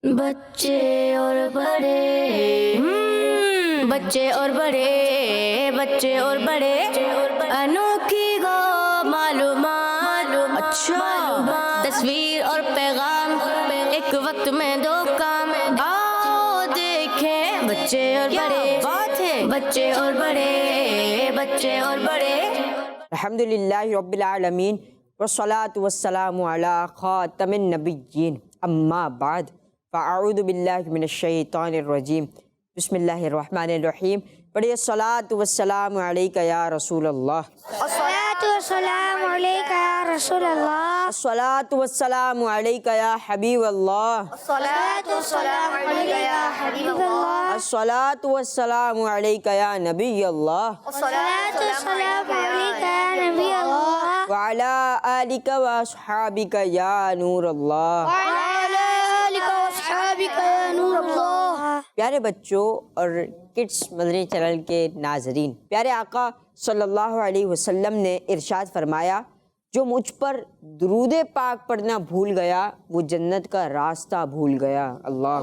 بچے اور بڑے بچے اور بڑے بچے اور بڑے انوکھی گو معلومات اچھا تصویر اور پیغام ایک وقت میں دو کام آؤ دیکھیں بچے اور بڑے بات ہے بچے اور بڑے بچے اور بڑے الحمدللہ رب العالمین والصلاة والسلام علی خاتم النبیین اما بعد فاعوذ باللہ من الشیطان الرجیم بسم اللہ الرحمن الرحیم پڑھیے الصلاة والسلام علیکہ یا رسول اللہ الصلاة والسلام علیکہ یا رسول اللہ الصلاة والسلام علیکہ یا حبیب اللہ الصلاة والسلام علیکہ یا حبیب اللہ الصلاة والسلام علیکہ یا نبی اللہ الصلاة والسلام علیکہ یا نبی اللہ وعلی آلکہ واصحابکہ یا نور اللہ وعلی آلکہ واصحابکہ یا نور اللہ۔ پیارے بچوں اور کڈس مدنی چینل کے ناظرین، پیارے آقا صلی اللہ علیہ وسلم نے ارشاد فرمایا، جو مجھ پر درود پاک پڑھنا بھول گیا وہ جنت کا راستہ بھول گیا۔ اللہ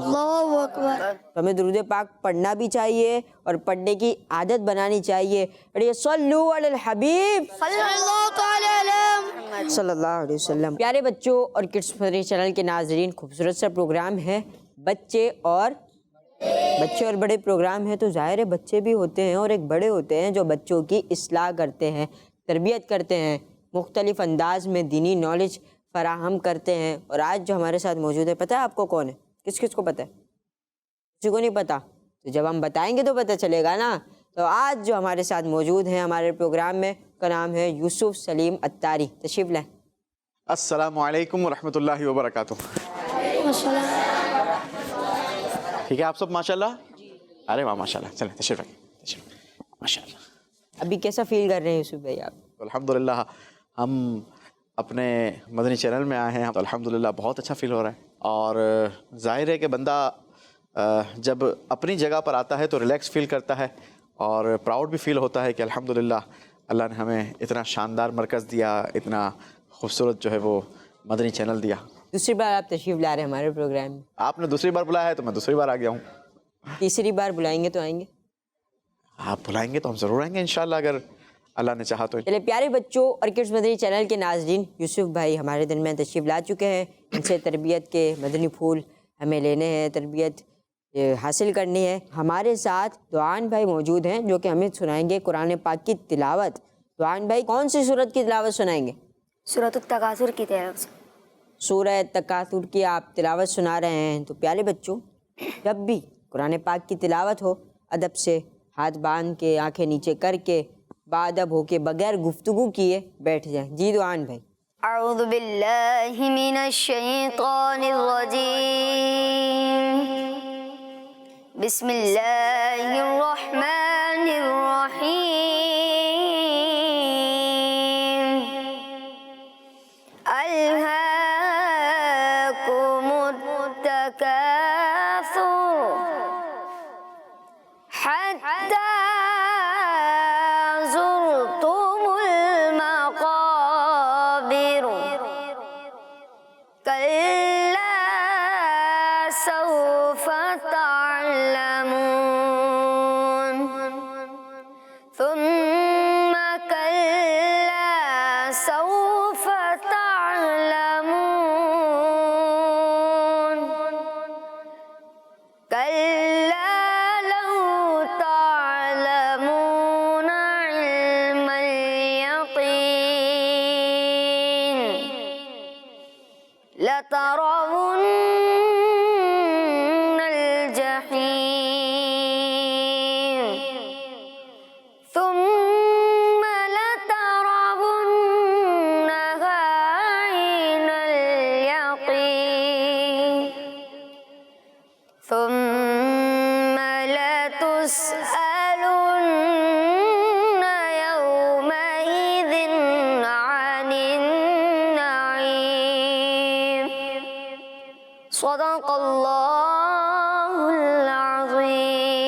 اکبر۔ ہمیں درود پاک پڑھنا بھی چاہیے اور پڑھنے کی عادت بنانی چاہیے۔ پڑھیے صلو علی الحبیب صلی اللہ تعالی علیہ صلی اللہ علیہ وسلم۔ پیارے بچوں اور کڈس مدنی چینل کے ناظرین، خوبصورت سا پروگرام ہے بچے اور بڑے پروگرام ہے، تو ظاہر ہے بچے بھی ہوتے ہیں اور ایک بڑے ہوتے ہیں جو بچوں کی اصلاح کرتے ہیں، تربیت کرتے ہیں، مختلف انداز میں دینی نالج فراہم کرتے ہیں۔ اور آج جو ہمارے ساتھ موجود ہے، پتہ ہے آپ کو کون ہے؟ کس کو پتہ ہے؟ کسی کو نہیں پتہ؟ تو جب ہم بتائیں گے تو پتہ چلے گا نا۔ تو آج جو ہمارے ساتھ موجود ہیں ہمارے پروگرام میں، کا نام ہے یوسف سلیم اتاری۔ تشریف لیں۔ السلام علیکم ورحمۃ اللہ وبرکاتہ۔ ٹھیک ہے آپ سب ماشاءاللہ؟ ارے واہ ماشاءاللہ، چلیں تشریف رکھیں ماشاءاللہ۔ ابھی کیسا فیل کر رہے ہیں یوسف بھائی آپ؟ الحمدللہ ہم اپنے مدنی چینل میں آئے ہیں تو الحمدللہ بہت اچھا فیل ہو رہا ہے، اور ظاہر ہے کہ بندہ جب اپنی جگہ پر آتا ہے تو ریلیکس فیل کرتا ہے اور پراؤڈ بھی فیل ہوتا ہے کہ الحمدللہ اللہ نے ہمیں اتنا شاندار مرکز دیا، اتنا خوبصورت جو ہے وہ مدنی چینل دیا۔ دوسری بار آپ تشریف لا رہے ہیں ہمارے پروگرام میں، آپ نے دوسری بار بلایا ہے تو میں دوسری بار آ گیا ہوں۔ تیسری بار بلائیں گے تو آئیں گے؟ آپ بلائیں گے تو ہم ضرور آئیں گے انشاءاللہ، اگر اللہ نے چاہا تو۔ چلے پیارے بچوں اور کڈس مدنی چینل کے ناظرین، یوسف بھائی ہمارے درمیان تشریف لا چکے ہیں۔ ان سے تربیت کے مدنی پھول ہمیں لینے ہیں، تربیت حاصل کرنی ہے۔ ہمارے ساتھ دعان بھائی موجود ہیں جو کہ ہمیں سنائیں گے قرآن پاک کی تلاوت۔ دعان بھائی کون سی سورت کی تلاوت سنائیں گے؟ سورۃ التکاثر کی طرف سے سورہ تکاثر کی آپ تلاوت سنا رہے ہیں۔ تو پیارے بچوں، جب بھی قرآن پاک کی تلاوت ہو، ادب سے ہاتھ باندھ کے، آنکھیں نیچے کر کے، باادب ہو کے، بغیر گفتگو کیے بیٹھ جائیں۔ جی دعان بھائی۔ اعوذ باللہ من الشیطان الرجیم، بسم اللہ الرحمن الرحیم، الہاکم التکاثر حتی زرتم المقابر کلا سوف تعلمون ثم کلا سوف تعلمون کلا لو تعلمون علم اليقین لترون الجحیم ثم لترونها عین الیقین ثم لتسألن يومئذ عن النعیم۔ صدق اللہ العظیم۔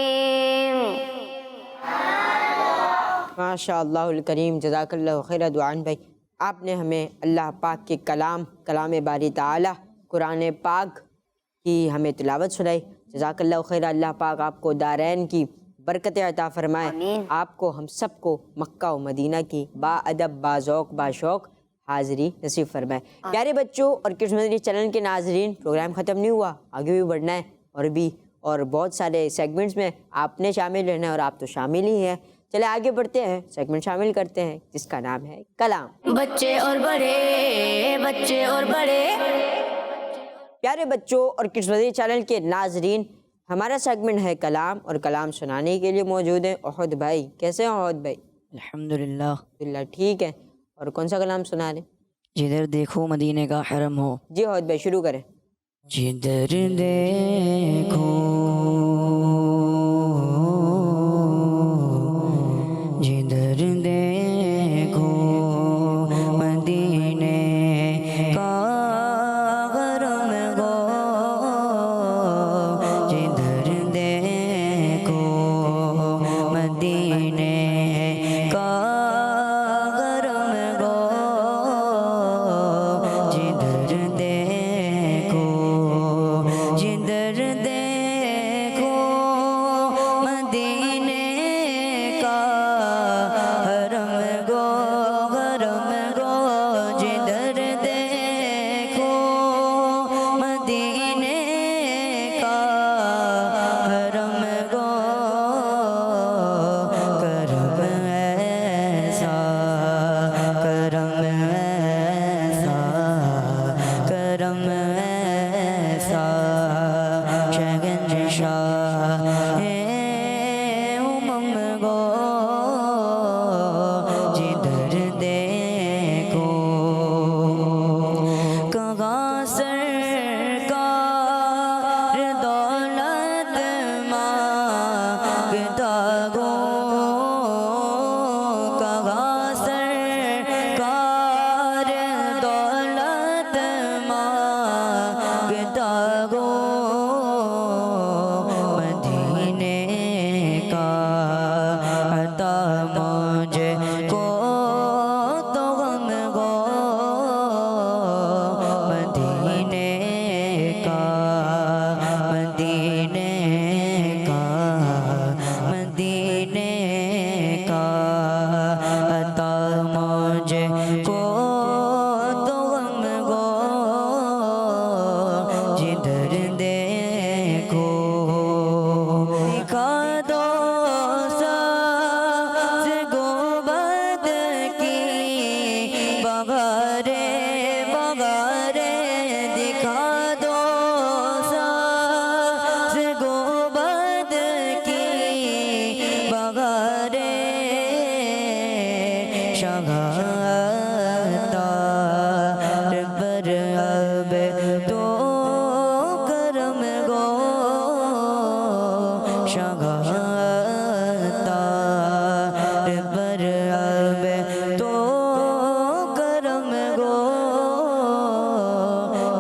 ماشاء اللہ الکریم، جزاک اللہ خیر دعان بھائی۔ آپ نے ہمیں اللہ پاک کے کلام باری تعالیٰ قرآن پاک کی ہمیں تلاوت سنائی. جزاک اللہ خیر. اللہ پاک آپ کو دارین کی برکت عطا فرمائے. آپ کو ہم سب کو مکہ و مدینہ کی با ادب با ذوق با شوق حاضری نصیب فرمائے. پیارے بچوں اور کڈس مدنی چینل کے ناظرین، پروگرام ختم نہیں ہوا، آگے بھی بڑھنا ہے اور بہت سارے سیگمنٹس میں آپ نے شامل رہنا ہے اور آپ تو شامل ہی ہیں. چلے آگے بڑھتے ہیں، سیگمنٹ شامل کرتے ہیں جس کا نام ہے کلام. بچے اور بڑے، بچے اور بڑے. پیارے بچوں اور کڈس مدنی چینل کے ناظرین، ہمارا سیگمنٹ ہے کلام، اور کلام سنانے کے لیے موجود ہیں احد بھائی. کیسے ہیں احد بھائی؟ الحمدللہ. اللہ ٹھیک ہے. اور کون سا کلام سنا رہے ہیں؟ جدھر دیکھو مدینے کا حرم ہو. جی احد بھائی شروع کریں. جدھر دیکھو جدھر دیکھو مدینے کا حرم ہو. جدھر دیکھو مدینے کا حرم ہو. جدھر دیکھو جدھر دیکھو مدینے کا حرم گو حرم گو. جدھر دیکھو مدینے کا حرم گو. کرم ایسا کرم ایسا کرم ایسا شہنشاہ امم گو. جدھر دیکھو کہاں سرکار دولت مانگتا گو. کہاں سرکار دولت مانگتا گو. مدینے کا عطا مجھے کو تو غم گو. مدینے کا مدینے کا مدینے کا عطا مجھے کو تو غم گو. جدھر دیکھو دکھا دو ساز گنبد کی بغارے بغارے. دکھا دو ساز گنبد کی بغارے. شہادت پر اب تو کرم گو. شہادت پر اب تو کرم گو.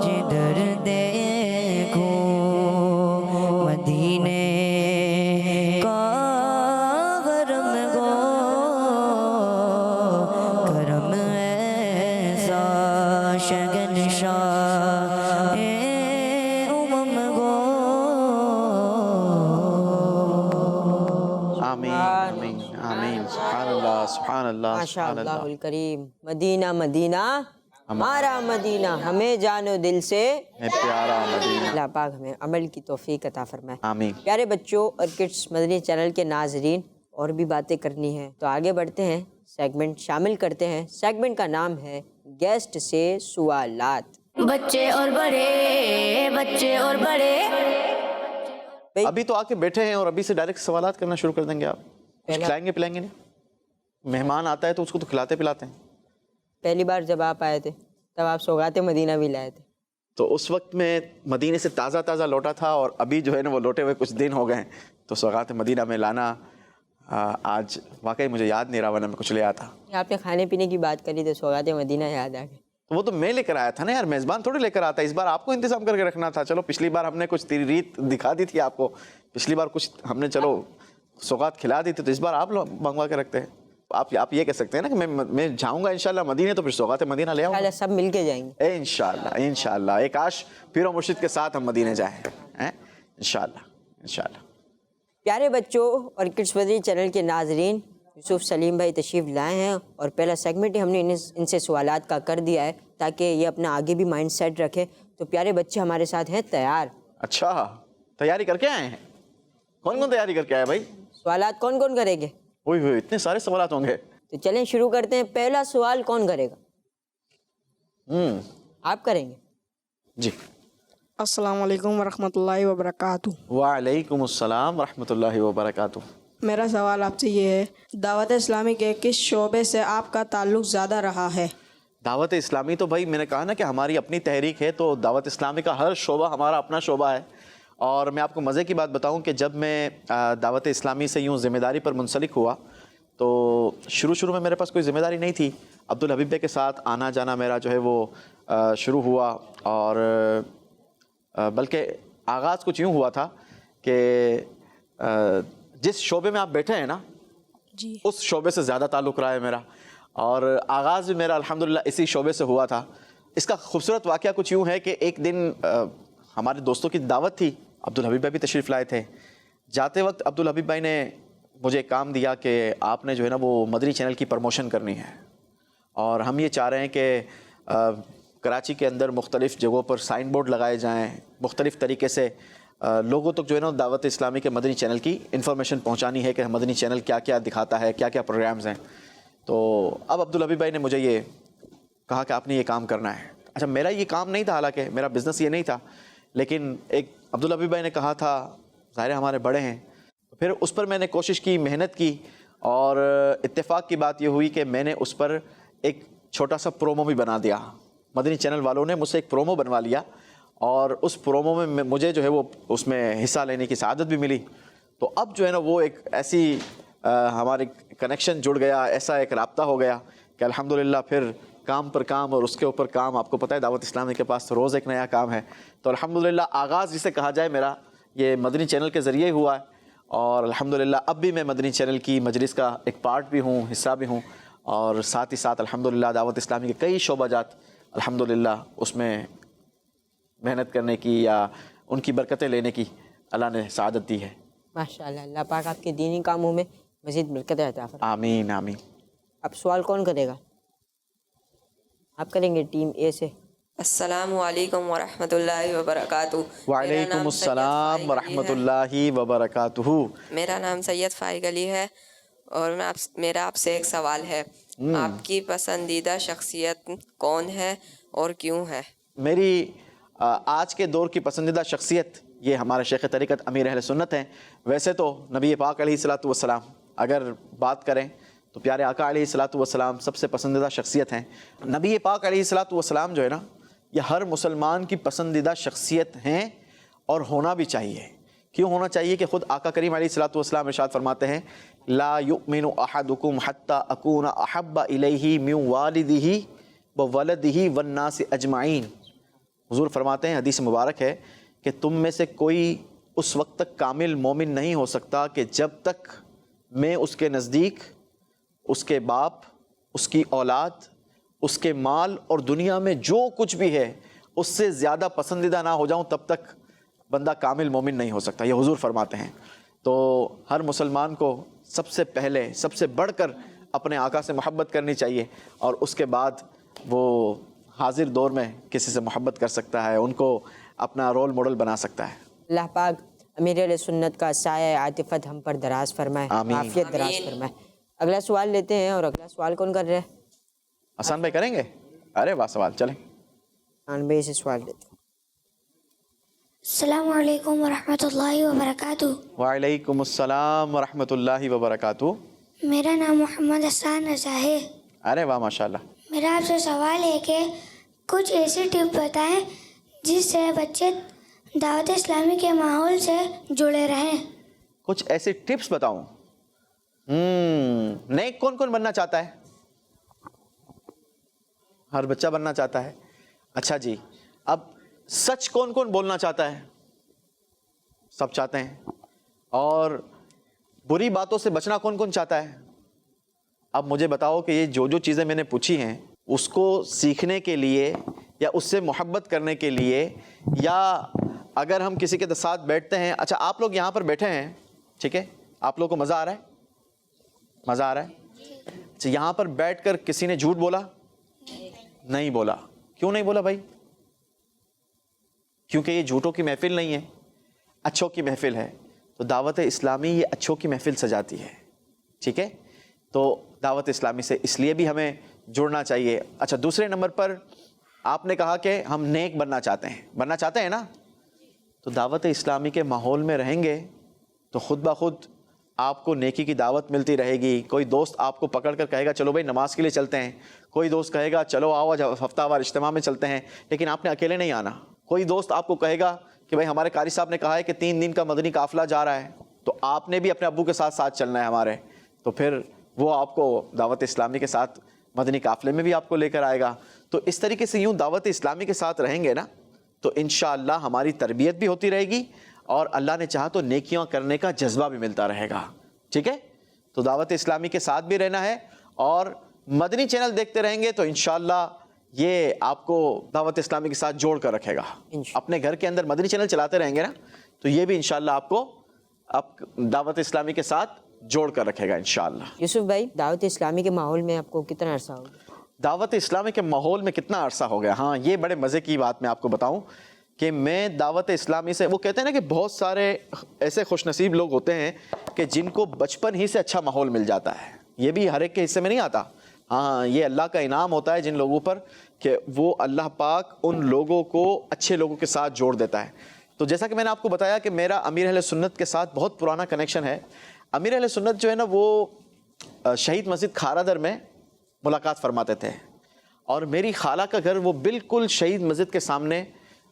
جدھر دیکھو مدینے کا حرم گو. کرم ایسا شہنشاہ امم گو. آمین آمین آمین. سبحان اللہ سبحان اللہ ماشاء سبحان اللہ اللہ. الکریم. مدینہ مدینہ ہمارا مدینہ، ہمیں جان و دل سے اے پیارا مدینہ. اللہ پاک ہمیں عمل کی توفیق عطا فرمائے. آمین. پیارے بچوں اور کڈس مدنی چینل کے ناظرین، اور بھی باتیں کرنی ہیں تو آگے بڑھتے ہیں، سیگمنٹ شامل کرتے ہیں. سیگمنٹ کا نام ہے گیسٹ سے سوالات. بچے اور بڑے، بچے اور بڑے. ابھی تو آ کے بیٹھے ہیں اور ابھی سے ڈائریکٹ سوالات کرنا شروع کر دیں گے آپ؟ کچھ کھلائیں گے پلائیں گے نہیں؟ مہمان آتا ہے تو اس کو تو کھلاتے پلاتے ہیں. پہلی بار جب آپ آئے تھے تب آپ سوغات مدینہ بھی لائے تھے. تو اس وقت میں مدینے سے تازہ تازہ لوٹا تھا، اور ابھی جو ہے نا وہ لوٹے ہوئے کچھ دن ہو گئے ہیں. تو سوغات مدینہ میں لانا آج واقعی مجھے یاد نہیں رہا، ورنہ میں کچھ لے آتا. آپ نے کھانے پینے کی بات کری تو سوغات مدینہ یاد آ گئی. وہ تو میں لے کر آیا تھا نا یار، میزبان تھوڑی لے کر آتا. اس بار آپ کو انتظام کر کے رکھنا تھا. چلو پچھلی بار ہم نے کچھ تیری ریت دکھا دی تھی آپ کو، پچھلی بار کچھ ہم نے چلو سوغات کھلا دی تھی، تو اس بار آپ لوگ منگوا کے رکھتے ہیں. آپ یہ کہہ سکتے ہیں نا کہ میں جاؤں گا انشاءاللہ مدینے تو پھر سوغات مدینہ لے آؤں گا سب مل کے جائیں گے انشاءاللہ. ایک کاش پیر و مرشد کے ساتھ ہم مدینے جائیں انشاءاللہ. پیارے بچوں اور کڈس بدری چینل کے ناظرین، یوسف سلیم بھائی تشریف لائے ہیں اور پہلا سیگمنٹ ہم نے ان سے سوالات کا کر دیا ہے تاکہ یہ اپنا آگے بھی مائنڈ سیٹ رکھے. تو پیارے بچے ہمارے ساتھ ہیں تیار. اچھا تیاری کر کے آئے ہیں؟ کون تیاری کر کے آئے بھائی؟ سوالات کون کریں گے؟ ہوئے اتنے سارے سوالات ہوں گے. تو چلیں شروع کرتے ہیں. پہلا سوال کون کرے گا؟ آپ کریں گے؟ جی. السلام علیکم ورحمۃ اللہ وبرکاتہ. وعلیکم السلام ورحمۃ اللہ وبرکاتہ. میرا سوال آپ سے یہ ہے، دعوت اسلامی کے کس شعبے سے آپ کا تعلق زیادہ رہا ہے؟ دعوت اسلامی تو بھائی میں نے کہا نا کہ ہماری اپنی تحریک ہے، تو دعوت اسلامی کا ہر شعبہ ہمارا اپنا شعبہ ہے. اور میں آپ کو مزے کی بات بتاؤں کہ جب میں دعوت اسلامی سے یوں ذمہ داری پر منسلک ہوا تو شروع میں میرے پاس کوئی ذمہ داری نہیں تھی. عبدالحبیب بھائی کے ساتھ آنا جانا میرا جو ہے وہ شروع ہوا، اور بلکہ آغاز کچھ یوں ہوا تھا کہ جس شعبے میں آپ بیٹھے ہیں نا جی اس شعبے سے زیادہ تعلق رہا ہے میرا، اور آغاز بھی میرا الحمدللہ اسی شعبے سے ہوا تھا. اس کا خوبصورت واقعہ کچھ یوں ہے کہ ایک دن ہمارے دوستوں کی دعوت تھی، عبدالحبیب بھائی بھی تشریف لائے تھے. جاتے وقت عبدالحبیب بھائی نے مجھے ایک کام دیا کہ آپ نے جو ہے نا وہ مدنی چینل کی پروموشن کرنی ہے، اور ہم یہ چاہ رہے ہیں کہ کراچی کے اندر مختلف جگہوں پر سائن بورڈ لگائے جائیں، مختلف طریقے سے لوگوں تک جو ہے نا دعوت اسلامی کے مدنی چینل کی انفارمیشن پہنچانی ہے کہ مدنی چینل کیا کیا دکھاتا ہے، کیا کیا پروگرامز ہیں. تو اب عبدالحبیب بھائی نے مجھے یہ کہا کہ آپ نے یہ کام کرنا ہے. اچھا میرا یہ کام نہیں تھا، حالانکہ میرا بزنس یہ نہیں تھا، لیکن ایک عبدالحبیب بھائی نے کہا تھا، ظاہر ہمارے بڑے ہیں، پھر اس پر میں نے کوشش کی، محنت کی، اور اتفاق کی بات یہ ہوئی کہ میں نے اس پر ایک چھوٹا سا پرومو بھی بنا دیا. مدنی چینل والوں نے مجھ سے ایک پرومو بنوا لیا، اور اس پرومو میں مجھے جو ہے وہ اس میں حصہ لینے کی سعادت بھی ملی. تو اب جو ہے نا وہ ایک ایسی ہمارے کنیکشن جڑ گیا، ایسا ایک رابطہ ہو گیا کہ الحمدللہ پھر کام پر کام اور اس کے اوپر کام. آپ کو پتہ ہے دعوت اسلامی کے پاس روز ایک نیا کام ہے. تو الحمدللہ آغاز جسے کہا جائے میرا یہ مدنی چینل کے ذریعے ہوا ہے، اور الحمدللہ اب بھی میں مدنی چینل کی مجلس کا ایک پارٹ بھی ہوں، حصہ بھی ہوں، اور ساتھ ہی ساتھ الحمدللہ دعوت اسلامی کے کئی شعبہ جات الحمدللہ اس میں محنت کرنے کی یا ان کی برکتیں لینے کی اللہ نے سعادت دی ہے. ماشاءاللہ، اللہ پاک آپ کے دینی کاموں میں مزید برکتیں عطا فرمائے. آمین آمین. اب سوال کون کرے گا؟ آپ کریں گے ٹیم اے سے. السلام علیکم ورحمۃ اللہ وبرکاتہ. وعلیکم السلام ورحمۃ اللہ وبرکاتہ. میرا نام سید فائق علی ہے، اور میرا آپ سے ایک سوال ہے. آپ کی پسندیدہ شخصیت کون ہے اور کیوں ہے؟ میری آج کے دور کی پسندیدہ شخصیت یہ ہمارے شیخ طریقت امیر اہل سنت ہیں. ویسے تو نبی پاک علیہ الصلوۃ والسلام اگر بات کریں تو پیارے آقا علیہ الصلوۃ والسلام سب سے پسندیدہ شخصیت ہیں. نبی پاک علیہ الصلوۃ والسلام جو ہے نا یہ ہر مسلمان کی پسندیدہ شخصیت ہیں، اور ہونا بھی چاہیے. کیوں ہونا چاہیے کہ خود آقا کریم علیہ الصلوۃ والسلام ارشاد فرماتے ہیں لا یؤمن احدکم حتی اکون احب الیہ من والدہ وولدہ والناس اجمعین. حضور فرماتے ہیں، حدیث مبارک ہے کہ تم میں سے کوئی اس وقت تک کامل مومن نہیں ہو سکتا کہ جب تک میں اس کے نزدیک اس کے باپ، اس کی اولاد، اس کے مال اور دنیا میں جو کچھ بھی ہے اس سے زیادہ پسندیدہ نہ ہو جاؤں، تب تک بندہ کامل مومن نہیں ہو سکتا. یہ حضور فرماتے ہیں. تو ہر مسلمان کو سب سے پہلے سب سے بڑھ کر اپنے آقا سے محبت کرنی چاہیے، اور اس کے بعد وہ حاضر دور میں کسی سے محبت کر سکتا ہے، ان کو اپنا رول ماڈل بنا سکتا ہے. اللہ پاک امیر اہل سنت کا سایہ عاطفت ہم پر دراز فرمائے، آمین. عافیت دراز فرمائے. اگلا سوال لیتے ہیں، اور اگلا سوال کون کر رہے ہیں؟ حسن بھائی کریں گے؟ ارے واہ، سوال چلیں. خان بھائی سے سوال لیتے ہیں. السلام علیکم ورحمۃ اللہ وبرکاتہ. وعلیکم السلام ورحمۃ اللہ وبرکاتہ. میرا نام محمد حسان رضا ہے. ارے واہ ماشاء اللہ. میرا آپ سے سوال ہے کہ کچھ ایسی ٹپ بتائیں جس سے بچے دعوت اسلامی کے ماحول سے جڑے رہیں. کچھ ایسی ٹپس بتاؤں؟ نیک کون کون بننا چاہتا ہے؟ ہر بچہ بننا چاہتا ہے. اچھا جی، اب سچ کون کون بولنا چاہتا ہے؟ سب چاہتے ہیں. اور بری باتوں سے بچنا کون کون چاہتا ہے؟ اب مجھے بتاؤ کہ یہ جو چیزیں میں نے پوچھی ہیں اس کو سیکھنے کے لیے یا اس سے محبت کرنے کے لیے، یا اگر ہم کسی کے ساتھ بیٹھتے ہیں، اچھا آپ لوگ یہاں پر بیٹھے ہیں، ٹھیک ہے، آپ لوگ کو مزہ آ رہا ہے؟ مزہ آ رہا ہے؟ اچھا یہاں پر بیٹھ کر کسی نے جھوٹ بولا؟ نہیں بولا. کیوں نہیں بولا بھائی؟ کیونکہ یہ جھوٹوں کی محفل نہیں ہے، اچھوں کی محفل ہے. تو دعوت اسلامی یہ اچھوں کی محفل سجاتی ہے، ٹھیک ہے. تو دعوت اسلامی سے اس لیے بھی ہمیں جڑنا چاہیے. اچھا دوسرے نمبر پر آپ نے کہا کہ ہم نیک بننا چاہتے ہیں نا، تو دعوت اسلامی کے ماحول میں رہیں گے تو خود بخود آپ کو نیکی کی دعوت ملتی رہے گی. کوئی دوست آپ کو پکڑ کر کہے گا چلو بھائی نماز کے لیے چلتے ہیں، کوئی دوست کہے گا چلو آؤ ہفتہ وار اجتماع میں چلتے ہیں، لیکن آپ نے اکیلے نہیں آنا. کوئی دوست آپ کو کہے گا کہ بھائی ہمارے قاری صاحب نے کہا ہے کہ 3 دن کا مدنی قافلہ جا رہا ہے، تو آپ نے بھی اپنے ابو کے ساتھ چلنا ہے ہمارے. تو پھر وہ آپ کو دعوت اسلامی کے ساتھ مدنی قافلے میں بھی آپ کو لے کر آئے گا. تو اس طریقے سے یوں دعوت اسلامی کے ساتھ رہیں گے نا تو انشاءاللہ ہماری تربیت بھی ہوتی رہے گی اور اللہ نے چاہا تو نیکیاں کرنے کا جذبہ بھی ملتا رہے گا. ٹھیک ہے، تو دعوت اسلامی کے ساتھ بھی رہنا ہے اور مدنی چینل دیکھتے رہیں گے تو انشاءاللہ یہ آپ کو دعوت اسلامی کے ساتھ جوڑ کر رکھے گا. اپنے گھر کے اندر مدنی چینل چلاتے رہیں گے نا تو یہ بھی انشاءاللہ آپ کو دعوت اسلامی کے ساتھ جوڑ کر رکھے گا انشاءاللہ. یوسف بھائی دعوت اسلامی کے ماحول میں آپ کو کتنا عرصہ ہو گیا؟ دعوت اسلامی کے ماحول میں کتنا عرصہ ہو گیا؟ ہاں یہ بڑے مزے کی بات میں آپ کو بتاؤں کہ میں دعوت اسلامی سے، وہ کہتے ہیں نا کہ بہت سارے ایسے خوش نصیب لوگ ہوتے ہیں کہ جن کو بچپن ہی سے اچھا ماحول مل جاتا ہے. یہ بھی ہر ایک کے حصے میں نہیں آتا. ہاں یہ اللہ کا انعام ہوتا ہے جن لوگوں پر کہ وہ اللہ پاک ان لوگوں کو اچھے لوگوں کے ساتھ جوڑ دیتا ہے. تو جیسا کہ میں نے آپ کو بتایا کہ میرا امیر اہل سنت کے ساتھ بہت پرانا کنیکشن ہے. امیر اہل سنت جو ہے نا وہ شہید مسجد کھارا در میں ملاقات فرماتے تھے اور میری خالہ کا گھر وہ بالکل شہید مسجد کے سامنے،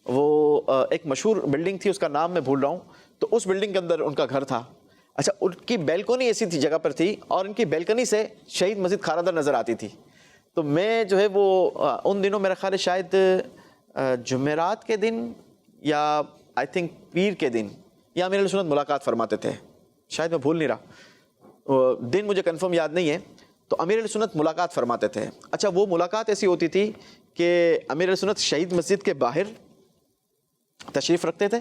وہ ایک مشہور بلڈنگ تھی، اس کا نام میں بھول رہا ہوں، تو اس بلڈنگ کے اندر ان کا گھر تھا. اچھا ان کی بیلکنی ایسی تھی جگہ پر تھی اور ان کی بیلکنی سے شہید مسجد کھارا در نظر آتی تھی. تو میں جو ہے وہ ان دنوں میرا خیال ہے شاید جمعرات کے دن یا آئی تھنک پیر کے دن یا امیر اہل سنت ملاقات فرماتے تھے، شاید میں بھول نہیں رہا، دن مجھے کنفرم یاد نہیں ہے. تو امیر اہل سنت ملاقات فرماتے تھے. اچھا وہ ملاقات ایسی ہوتی تھی کہ امیر اہل سنت شہید مسجد کے باہر تشریف رکھتے تھے،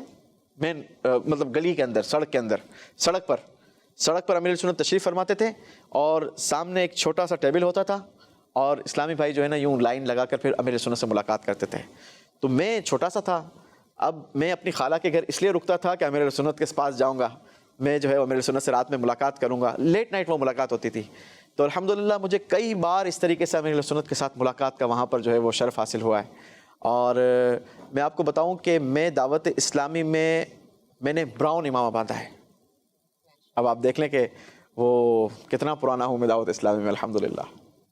مین مطلب گلی کے اندر، سڑک کے اندر، سڑک پر امیر اہل سنت تشریف فرماتے تھے اور سامنے ایک چھوٹا سا ٹیبل ہوتا تھا اور اسلامی بھائی جو ہے نا یوں لائن لگا کر پھر امیر اہل سنت سے ملاقات کرتے تھے. تو میں چھوٹا سا تھا، اب میں اپنی خالہ کے گھر اس لیے رکتا تھا کہ امیر اہل سنت کے پاس جاؤں گا، میں جو ہے امیر اہل سنت سے رات میں ملاقات کروں گا. لیٹ نائٹ وہ ملاقات ہوتی تھی. تو الحمدللہ مجھے کئی بار اس طریقے سے امیر اہل سنت کے ساتھ ملاقات کا وہاں پر جو ہے وہ شرف حاصل ہوا ہے. اور میں آپ کو بتاؤں کہ میں دعوت اسلامی میں نے براؤن امامہ باندھا ہے. اب آپ دیکھ لیں کہ وہ کتنا پرانا ہوں میں دعوت اسلامی میں الحمدللہ.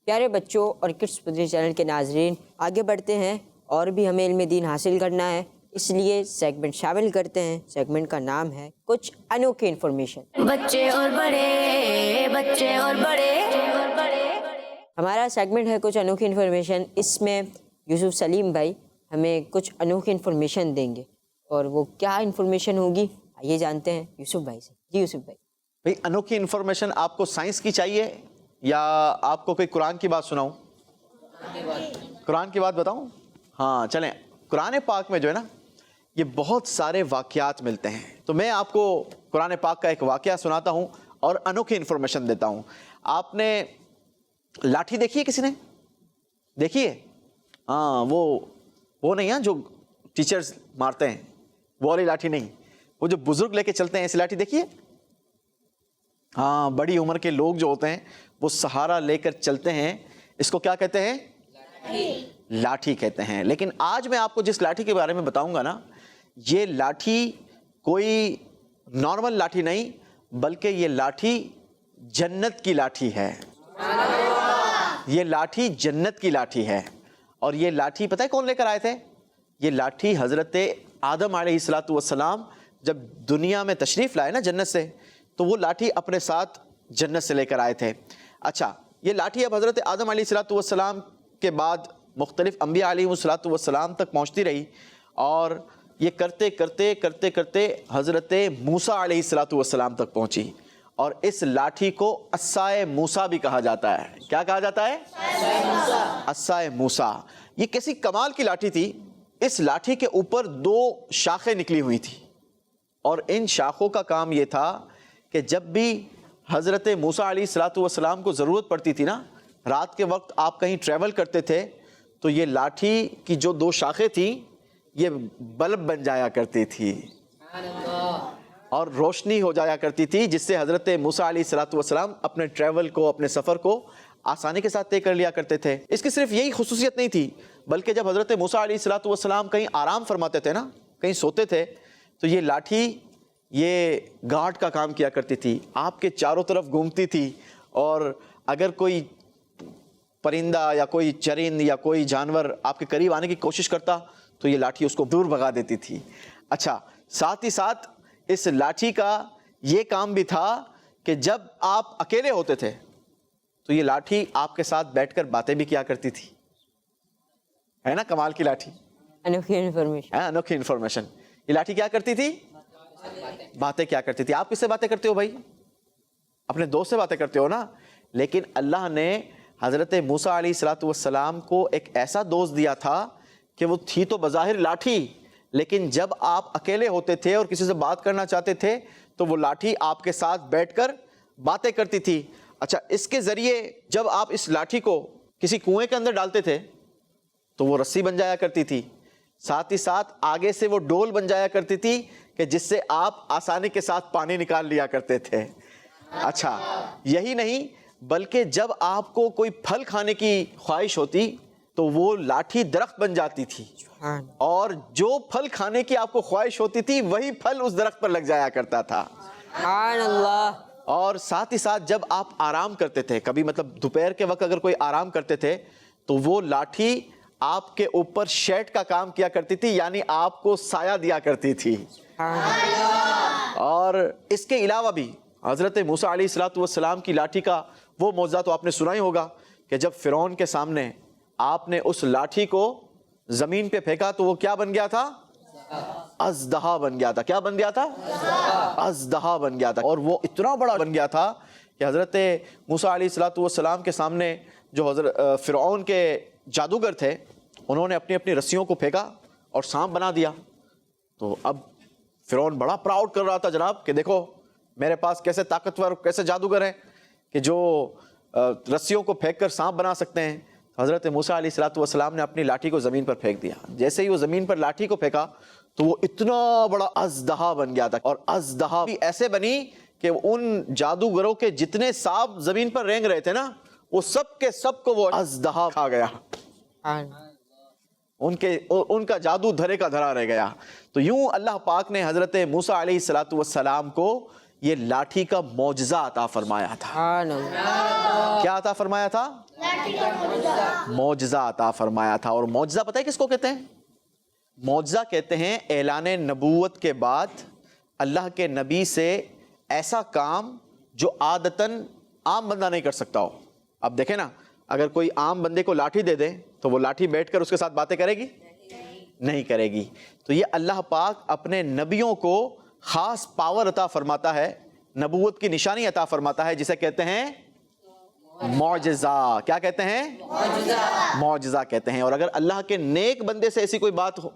پیارے بچوں اور کڈس مدنی چینل کے ناظرین، آگے بڑھتے ہیں اور بھی ہمیں علم دین حاصل کرنا ہے، اس لیے سیگمنٹ شامل کرتے ہیں. سیگمنٹ کا نام ہے کچھ انوکھی انفارمیشن. بچے اور بڑے ہمارا سیگمنٹ ہے کچھ انوکھی انفارمیشن. اس میں یوسف سلیم بھائی ہمیں کچھ انوکھی انفارمیشن دیں گے اور وہ کیا انفارمیشن ہوگی آئیے جانتے ہیں یوسف بھائی سے. جی یوسف بھائی. انوکھی انفارمیشن آپ کو سائنس کی چاہیے یا آپ کو کوئی قرآن کی بات سناؤں؟ قرآن کی بات بتاؤں؟ ہاں چلیں. قرآن پاک میں جو ہے نا یہ بہت سارے واقعات ملتے ہیں، تو میں آپ کو قرآن پاک کا ایک واقعہ سناتا ہوں اور انوکھی انفارمیشن دیتا ہوں. آپ نے لاٹھی دیکھی ہے؟ کسی نے دیکھی ہے؟ ہاں وہ نہیں ہے جو ٹیچرز مارتے ہیں، وہ والی لاٹھی نہیں، وہ جو بزرگ لے کے چلتے ہیں ایسی لاٹھی دیکھی ہے؟ ہاں بڑی عمر کے لوگ جو ہوتے ہیں وہ سہارا لے کر چلتے ہیں، اس کو کیا کہتے ہیں؟ لاٹھی کہتے ہیں. لیکن آج میں آپ کو جس لاٹھی کے بارے میں بتاؤں گا نا، یہ لاٹھی کوئی نارمل لاٹھی نہیں بلکہ یہ لاٹھی جنت کی لاٹھی ہے. یہ لاٹھی جنت کی لاٹھی ہے. اور یہ لاٹھی پتہ ہے کون لے کر آئے تھے؟ یہ لاٹھی حضرت آدم علیہ السلام جب دنیا میں تشریف لائے نا جنت سے، تو وہ لاٹھی اپنے ساتھ جنت سے لے کر آئے تھے. اچھا یہ لاٹھی اب حضرت آدم علیہ السلام کے بعد مختلف انبیاء علیہ السلام تک پہنچتی رہی اور یہ کرتے کرتے حضرت موسیٰ علیہ السلام تک پہنچی. اور اس لاٹھی کو عصائے موسیٰ بھی کہا جاتا ہے. کیا کہا جاتا ہے؟ عصائے موسیٰ. یہ کیسی کمال کی لاٹھی تھی. اس لاٹھی کے اوپر 2 شاخیں نکلی ہوئی تھی اور ان شاخوں کا کام یہ تھا کہ جب بھی حضرت موسیٰ علیہ السلام کو ضرورت پڑتی تھی نا، رات کے وقت آپ کہیں ٹریول کرتے تھے تو یہ لاٹھی کی جو 2 شاخیں تھیں یہ بلب بن جایا کرتی تھی اور روشنی ہو جایا کرتی تھی، جس سے حضرت موسیٰ علیہ السلام اپنے ٹریول کو، اپنے سفر کو آسانی کے ساتھ طے کر لیا کرتے تھے. اس کی صرف یہی خصوصیت نہیں تھی، بلکہ جب حضرت موسیٰ علیہ السلام کہیں آرام فرماتے تھے نا، کہیں سوتے تھے، تو یہ لاٹھی یہ گارڈ کا کام کیا کرتی تھی، آپ کے چاروں طرف گھومتی تھی، اور اگر کوئی پرندہ یا کوئی چرند یا کوئی جانور آپ کے قریب آنے کی کوشش کرتا تو یہ لاٹھی اس کو دور بھگا دیتی تھی. اچھا، ساتھ ہی ساتھ اس لاٹھی کا یہ کام بھی تھا کہ جب آپ اکیلے ہوتے تھے تو یہ لاٹھی آپ کے ساتھ بیٹھ کر باتیں بھی کیا کرتی تھی. ہے نا کمال کی لاٹھی، انوکھی انفارمیشن. انوکھی انفارمیشن. یہ لاٹھی کیا کرتی تھی؟ باتیں کیا کرتی تھی. آپ کس سے باتیں کرتے ہو بھائی؟ اپنے دوست سے باتیں کرتے ہو نا. لیکن اللہ نے حضرت موسیٰ علیہ السلام کو ایک ایسا دوست دیا تھا کہ وہ تھی تو بظاہر لاٹھی، لیکن جب آپ اکیلے ہوتے تھے اور کسی سے بات کرنا چاہتے تھے تو وہ لاٹھی آپ کے ساتھ بیٹھ کر باتیں کرتی تھی. اچھا، اس کے ذریعے جب آپ اس لاٹھی کو کسی کنویں کے اندر ڈالتے تھے تو وہ رسی بن جایا کرتی تھی، ساتھ ہی ساتھ آگے سے وہ ڈول بن جایا کرتی تھی کہ جس سے آپ آسانی کے ساتھ پانی نکال لیا کرتے تھے. اچھا، یہی نہیں بلکہ جب آپ کو کوئی پھل کھانے کی خواہش ہوتی تو وہ لاٹھی درخت بن جاتی تھی، اور جو پھل کھانے کی آپ کو خواہش ہوتی تھی وہی پھل اس درخت پر لگ جایا کرتا تھا. سبحان اللہ. اور ساتھ ہی ساتھ جب آپ آرام کرتے تھے، کبھی مطلب دوپہر کے وقت اگر کوئی آرام کرتے تھے تو وہ لاٹھی آپ کے اوپر شیڈ کا کام کیا کرتی تھی، یعنی آپ کو سایہ دیا کرتی تھی. اور اس کے علاوہ بھی حضرت موسیٰ علیہ السلام کی لاٹھی کا وہ معجزہ تو آپ نے سنا ہی ہوگا کہ جب فرعون کے سامنے آپ نے اس لاٹھی کو زمین پہ پھینکا تو وہ کیا بن گیا تھا؟ اژدہا بن گیا تھا. کیا بن گیا تھا؟ اژدہا بن گیا تھا. اور وہ اتنا بڑا بن گیا تھا کہ حضرت موسیٰ علیہ السلام کے سامنے جو حضرت فرعون کے جادوگر تھے انہوں نے اپنی اپنی رسیوں کو پھینکا اور سانپ بنا دیا. تو اب فرعون بڑا پراؤڈ کر رہا تھا جناب کہ دیکھو میرے پاس کیسے طاقتور کیسے جادوگر ہیں کہ جو رسیوں کو پھینک کر سانپ بنا سکتے ہیں. حضرت موسیٰ علیہ السلام نے اپنی لاٹھی کو زمین پر پھینک دیا. جیسے ہی وہ زمین پر لاٹھی کو پھینکا تو وہ اتنا بڑا اژدہا بن گیا تھا، اور اژدہا بھی ایسے بنی کہ ان جادوگروں کے جتنے سانپ زمین پر رینگ رہے تھے نا وہ سب کے سب کو وہ اژدہا کھا گیا. ان کا جادو دھرے کا دھرا رہ گیا. تو یوں اللہ پاک نے حضرت موسیٰ علیہ السلام کو یہ لاٹھی کا معجزہ عطا فرمایا تھا. کیا عطا فرمایا تھا؟ معجزہ عطا فرمایا تھا. اور معجزہ پتہ ہے کس کو کہتے ہیں؟ معجزہ کہتے ہیں اعلان نبوت کے بعد اللہ کے نبی سے ایسا کام جو عادتاً عام بندہ نہیں کر سکتا ہو. اب دیکھیں نا، اگر کوئی عام بندے کو لاٹھی دے دے تو وہ لاٹھی بیٹھ کر اس کے ساتھ باتیں کرے گی؟ نہیں کرے گی. تو یہ اللہ پاک اپنے نبیوں کو خاص پاور عطا فرماتا ہے، نبوت کی نشانی عطا فرماتا ہے، جسے کہتے ہیں معجزہ. کیا کہتے ہیں؟ معجزہ کہتے ہیں. اور اگر اللہ کے نیک بندے سے ایسی کوئی بات ہو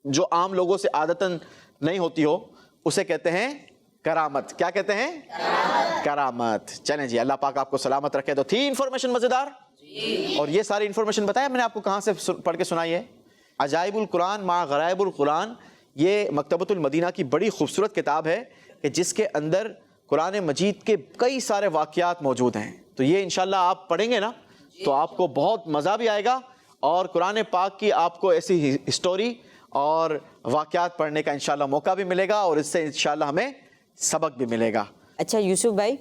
جو عام لوگوں سے عادتاً نہیں ہوتی ہو اسے کہتے ہیں کرامت. کیا کہتے ہیں؟ کرامت. چلیں جی، اللہ پاک آپ کو سلامت رکھے. تو تھی انفارمیشن مزیدار؟ اور یہ ساری انفارمیشن بتایا میں نے آپ کو کہاں سے پڑھ کے سنائی ہے؟ عجائب القرآن مع غرائب القرآن، یہ مکتبۃ المدینہ کی بڑی خوبصورت کتاب ہے کہ جس کے اندر قرآن مجید کے کئی سارے واقعات موجود ہیں. تو یہ انشاءاللہ آپ پڑھیں گے نا تو آپ کو بہت مزہ بھی آئے گا، اور قرآن پاک کی آپ کو ایسی ہسٹوری اور واقعات پڑھنے کا انشاءاللہ موقع بھی ملے گا، اور اس سے انشاءاللہ ہمیں سبق بھی ملے گا. اچھا یوسف بھائی،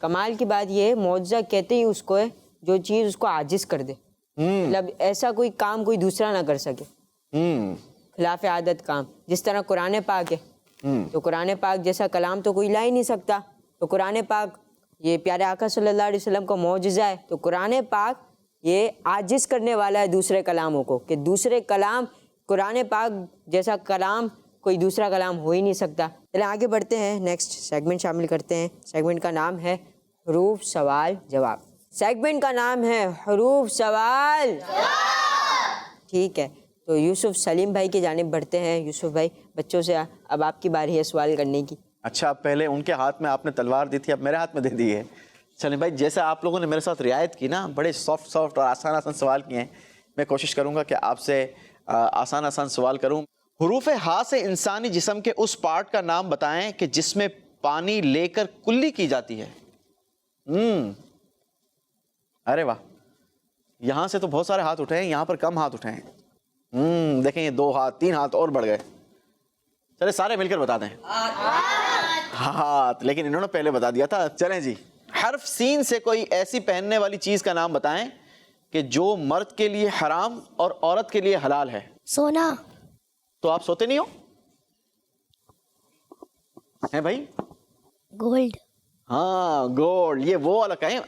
کمال کی بات یہ ہے معجزہ کہتے ہی اس کو ہے جو چیز اس کو عاجز کر دے. مطلب ایسا کوئی کام کوئی دوسرا نہ کر سکے، خلاف عادت کام. جس طرح قرآن پاک ہے، تو قرآن پاک جیسا کلام تو کوئی لا ہی نہیں سکتا. تو قرآن پاک یہ پیارے آقا صلی اللہ علیہ وسلم کا معجزہ ہے. تو قرآن پاک یہ عاجز کرنے والا ہے دوسرے کلاموں کو، کہ دوسرے کلام قرآن پاک جیسا کلام کوئی دوسرا کلام ہو ہی نہیں سکتا. چلیں آگے بڑھتے ہیں, نیکسٹ سیگمنٹ شامل کرتے ہیں. سیگمنٹ کا نام ہے حروف سوال جواب. سیگمنٹ کا نام ہے حروف سوال جواب. ٹھیک ہے, تو یوسف سلیم بھائی کی جانب بڑھتے ہیں. یوسف بھائی, بچوں سے اب آپ کی باری ہے سوال کرنے کی. اچھا, پہلے ان کے ہاتھ میں آپ نے تلوار دی تھی, اب میرے ہاتھ میں دے دی ہے. چلیں بھائی, جیسے آپ لوگوں نے میرے ساتھ رعایت کی نا, بڑے سافٹ اور آسان سوال کیے ہیں, میں کوشش کروں گا کہ آپ سے آسان سوال کروں. حروف ہاء سے انسانی جسم کے اس پارٹ کا نام بتائیں کہ جس میں پانی لے کر کلی کی جاتی ہے. ارے واہ, یہاں سے تو بہت سارے ہاتھ اٹھے ہیں, یہاں پر کم ہاتھ اٹھے ہیں. دیکھیں, یہ 2 ہاتھ 3 ہاتھ اور بڑھ گئے. چلے سارے مل کر بتا دیں. ہاتھ, لیکن انہوں نے پہلے بتا دیا تھا. چلیں جی, حرف سین سے کوئی ایسی پہننے والی چیز کا نام بتائیں کہ جو مرد کے لیے حرام اور عورت کے لیے حلال ہے. سونا. تو آپ سوتے نہیں ہو ہیں بھائی؟ گولڈ. ہاں, گولڈ. یہ وہ والا کہیں,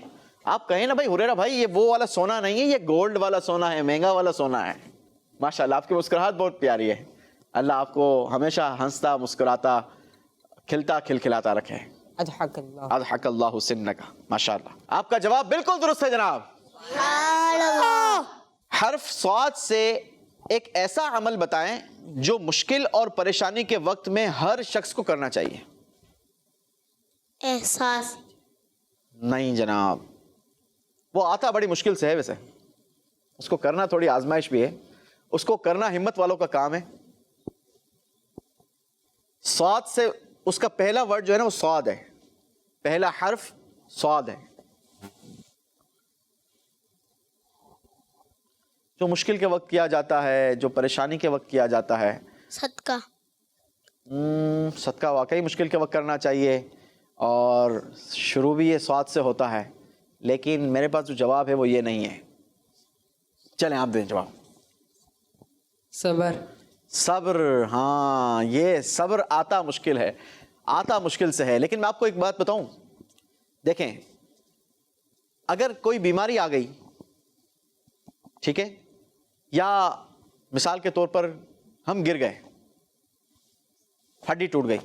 آپ کہیں نا بھائی ہریرہ بھائی, یہ وہ والا سونا نہیں ہے, یہ گولڈ والا سونا ہے, مہنگا والا سونا ہے. ماشاءاللہ, آپ کی مسکراہٹ بہت پیاری ہے. اللہ آپ کو ہمیشہ ہنستا, مسکراتا, کھلتا کھلکھلاتا رکھے. اضحک اللہ. اضحک اللہ سنک. ماشاءاللہ, آپ کا جواب بالکل درست ہے جناب. حرف صاد سے ایک ایسا عمل بتائیں جو مشکل اور پریشانی کے وقت میں ہر شخص کو کرنا چاہیے. احساس. نہیں جناب, وہ آتا بڑی مشکل سے ہے, ویسے اس کو کرنا تھوڑی آزمائش بھی ہے, اس کو کرنا ہمت والوں کا کام ہے. صاد سے اس کا پہلا ورڈ جو ہے نا وہ صاد ہے, پہلا حرف صاد ہے. جو مشکل کے وقت کیا جاتا ہے, جو پریشانی کے وقت کیا جاتا ہے. صدقہ. صدقہ واقعی مشکل کے وقت کرنا چاہیے, اور شروع بھی یہ صاد سے ہوتا ہے, لیکن میرے پاس جو جواب ہے وہ یہ نہیں ہے. چلیں آپ دیں جواب. صبر. صبر. ہاں, یہ صبر آتا مشکل ہے, آتا مشکل سے ہے. لیکن میں آپ کو ایک بات بتاؤں, دیکھیں, اگر کوئی بیماری آ گئی, ٹھیک ہے, یا مثال کے طور پر ہم گر گئے, ہڈی ٹوٹ گئی,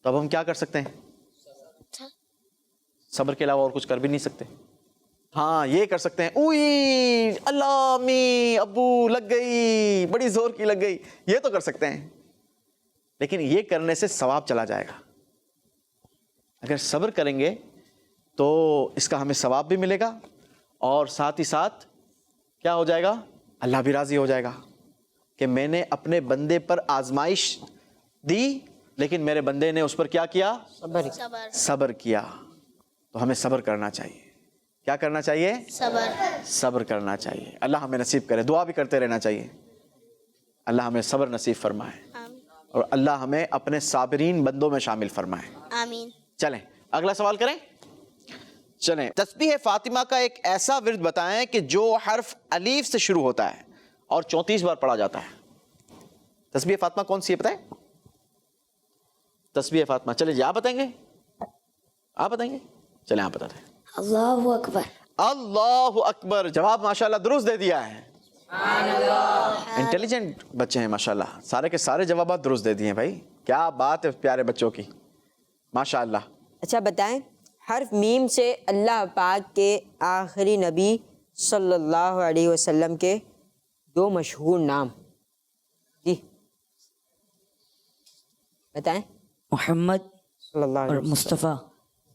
تو اب ہم کیا کر سکتے ہیں؟ صبر کے علاوہ اور کچھ کر بھی نہیں سکتے. ہاں, یہ کر سکتے ہیں, اوئی اللہ امی ابو لگ گئی, بڑی زور کی لگ گئی, یہ تو کر سکتے ہیں. لیکن یہ کرنے سے ثواب چلا جائے گا. اگر صبر کریں گے تو اس کا ہمیں ثواب بھی ملے گا, اور ساتھ ہی ساتھ کیا ہو جائے گا, اللہ بھی راضی ہو جائے گا کہ میں نے اپنے بندے پر آزمائش دی, لیکن میرے بندے نے اس پر کیا کیا؟ صبر کیا. تو ہمیں صبر کرنا چاہیے. کیا کرنا چاہیے؟ صبر کرنا چاہیے. اللہ ہمیں نصیب کرے. دعا بھی کرتے رہنا چاہیے, اللہ ہمیں صبر نصیب فرمائے, اور اللہ ہمیں اپنے صابرین بندوں میں شامل فرمائے. آمین. چلیں اگلا سوال کریں. چلیں, تسبیح فاطمہ کا ایک ایسا ورد بتائیں کہ جو حرف الف سے شروع ہوتا ہے اور 34 بار پڑھا جاتا ہے. تسبیح فاطمہ کون سی ہے بتائیں؟ تسبیح فاطمہ, چلیں جی آپ بتائیں گے, آپ بتائیں گے, چلیں آپ بتاتے ہیں. اللہ اکبر. اللہ اکبر. جواب ماشاءاللہ درست دے دیا ہے. انٹیلیجنٹ بچے ہیں ماشاءاللہ, سارے کے سارے جوابات درست دے دیے ہیں بھائی. کیا بات ہے پیارے بچوں کی, ماشاءاللہ. اچھا بتائیں, حرف میم سے اللہ پاک کے آخری نبی صلی اللہ علیہ وسلم کے 2 مشہور نام. جی بتائیں. محمد صلی اللہ علیہ اور وسلم. مصطفیٰ.